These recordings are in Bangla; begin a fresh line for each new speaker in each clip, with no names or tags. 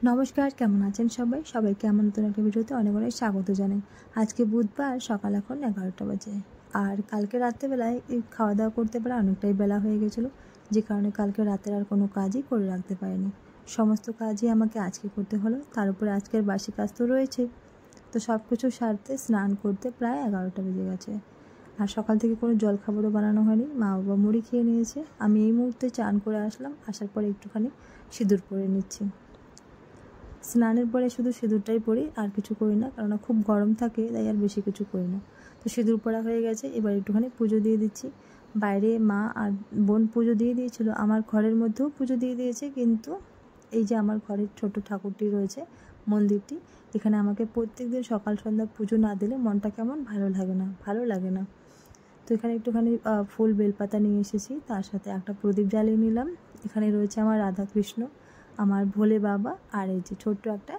নমস্কার, কেমন আছেন সবাই? সবাইকে আমার নতুন একটা ভিডিওতে অনেক অনেক স্বাগত জানাই। আজকে বুধবার, সকাল এখন 11টা বাজে। আর কালকে রাত্রেবেলায় এই খাওয়া দাওয়া করতে পারে অনেকটাই বেলা হয়ে গেছিলো, যে কারণে কালকে রাতের আর কোনো কাজই করে রাখতে পারিনি। সমস্ত কাজই আমাকে আজকে করতে হলো, তার উপরে আজকের বাসি কাজ তো রয়েছে। তো সব কিছু সারতে স্নান করতে প্রায় 11টা বেজে গেছে। আর সকাল থেকে কোনো জলখাবারও বানানো হয়নি, মা বাবা মুড়ি খেয়ে নিয়েছে। আমি এই মুহূর্তে চান করে আসলাম, আসার পরে একটুখানি সিঁদুর পরে নিচ্ছি। স্নানের পরে শুধু সিঁদুরটাই পরি, আর কিছু করি না, কারণ খুব গরম থাকে, তাই আর বেশি কিছু করি না। তো সিঁদুর পরা হয়ে গেছে, এবার একটুখানি পুজো দিয়ে দিচ্ছি। বাইরে মা আর বোন পুজো দিয়ে দিয়েছিল, আমার ঘরের মধ্যেও পুজো দিয়ে দিয়েছে, কিন্তু এই যে আমার ঘরের ছোট ঠাকুরটি রয়েছে, মন্দিরটি, এখানে আমাকে প্রত্যেক দিন সকাল সন্ধ্যা পুজো না দিলে মনটা কেমন ভালো লাগে না। তো এখানে একটুখানি ফুল বেলপাতা নিয়ে এসেছি, তার সাথে একটা প্রদীপ জ্বালিয়ে নিলাম। এখানে রয়েছে আমার রাধাকৃষ্ণ, আমার ভোলে বাবা, আর এই যে ছোট্ট একটা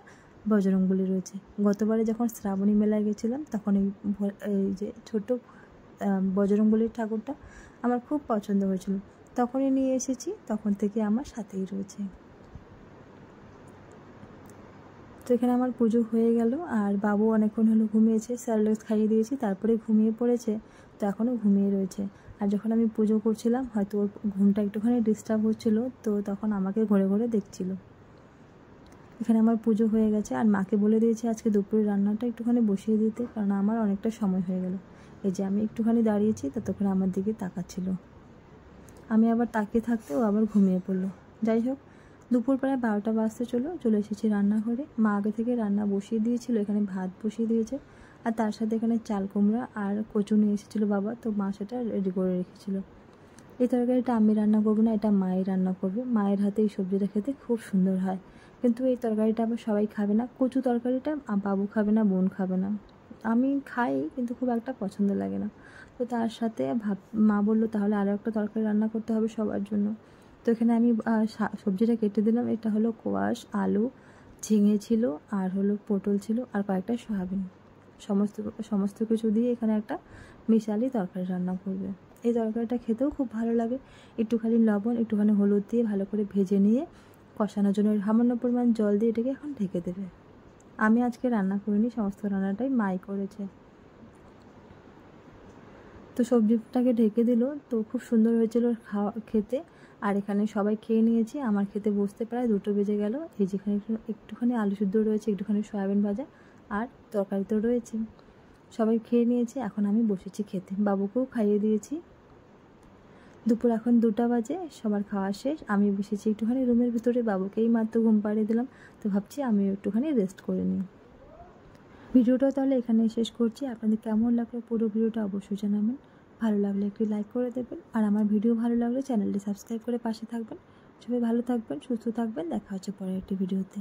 বজরংবলী রয়েছে। গতবারে যখন শ্রাবণী মেলায় গেছিলাম, তখন এই যে ছোট্ট বজরংবলীর ঠাকুরটা আমার খুব পছন্দ হয়েছিল, তখনই নিয়ে এসেছি, তখন থেকে আমার সাথেই রয়েছে। তো এখানে আমার পুজো হয়ে গেল, আর বাবু অনেকক্ষণ হলো ঘুমিয়েছে, স্যারলেক্স খাইয়ে দিয়েছি, তারপরে ঘুমিয়ে পড়েছে, তো এখনও ঘুমিয়ে রয়েছে। আর যখন আমি পুজো করছিলাম, হয়তো ওর ঘুমটা একটুখানি ডিস্টার্ব হচ্ছিল, তো তখন আমাকে ঘুরে ঘুরে দেখছিল। এখানে আমার পুজো হয়ে গেছে, আর মাকে বলে দিয়েছি আজকে দুপুরের রান্নাটা একটুখানি বসিয়ে দিতে, কারণ আমার অনেকটা সময় হয়ে গেল। এই যে আমি একটুখানি দাঁড়িয়েছি, ততক্ষণ আমার দিকে তাকাচ্ছিল। আমি আবার তাকিয়ে থাকতে ও আবার ঘুমিয়ে পড়লো। যাই হোক, দুপুর প্রায় 12টা বাজতে চলে এসেছি রান্নাঘরে। মা আগে থেকে রান্না বসিয়ে দিয়েছিল, এখানে ভাত বসিয়ে দিয়েছে, আর তার সাথে এখানে চাল কুমড়া আর কচু নিয়ে এসেছিলো বাবা, তো মা সেটা রেডি করে রেখেছিল। এই তরকারিটা আমি রান্না করবো না, এটা মাই রান্না করবে। মায়ের হাতে এই সবজিটা খেতে খুব সুন্দর হয়, কিন্তু এই তরকারিটা আবার সবাই খাবে না। কচু তরকারিটা বাবু খাবে না, বোন খাবে না, আমি খাই, কিন্তু খুব একটা পছন্দ লাগে না। তো তার সাথে মা বললো তাহলে আরও একটা তরকারি রান্না করতে হবে সবার জন্য। তো এখানে আমি সবজিটা কেটে দিলাম। এটা হলো কোয়াশ, আলু, ঝিঙে ছিল, আর হলো পটল ছিল, আর কয়েকটা সয়াবিন। সমস্ত কিছু দিয়ে এখানে একটা মিশালি তরকারি রান্না করবে। এই তরকারিটা খেতেও খুব ভালো লাগে। একটুখানি লবণ, একটুখানি হলুদ দিয়ে ভালো করে ভেজে নিয়ে কষানোর জন্য সামান্য পরিমাণ জল দিয়ে এটাকে এখন ঢেকে দেবে। আমি আজকে রান্না করিনি, সমস্ত রান্নাটাই মাই করেছে। তো সবজিটাকে ঢেকে দিল, তো খুব সুন্দর হয়েছিল খেতে। আর এখানে সবাই খেয়ে নিয়েছি, আমার খেতে বসতে প্রায় 2টো বেজে গেল। এই যেখানে একটুখানি আলু সিদ্ধ রয়েছে, একটুখানি সয়াবিন ভাজা, আর তরকারি তো রয়েছে। সবাই খেয়ে নিয়েছে, এখন আমি বসেছি খেতে, বাবুকেও খাইয়ে দিয়েছি। দুপুর এখন 2টা বাজে, সবার খাওয়া শেষ। আমি বসেছি একটুখানি রুমের ভিতরে, বাবুকেই মাত্র ঘুম পাড়িয়ে দিলাম, তো ভাবছি আমি একটুখানি রেস্ট করে নিই। ভিডিওটা তাহলে এখানেই শেষ করছি। আপনাদের কেমন লাগলো পুরো ভিডিওটা অবশ্যই জানাবেন। ভালো লাগলে একটি লাইক করে দেবেন, আর আমার ভিডিও ভালো লাগলে চ্যানেলটি সাবস্ক্রাইব করে পাশে থাকবেন। সবাই ভালো থাকবেন, সুস্থ থাকবেন, দেখা হচ্ছে পরের একটি ভিডিওতে।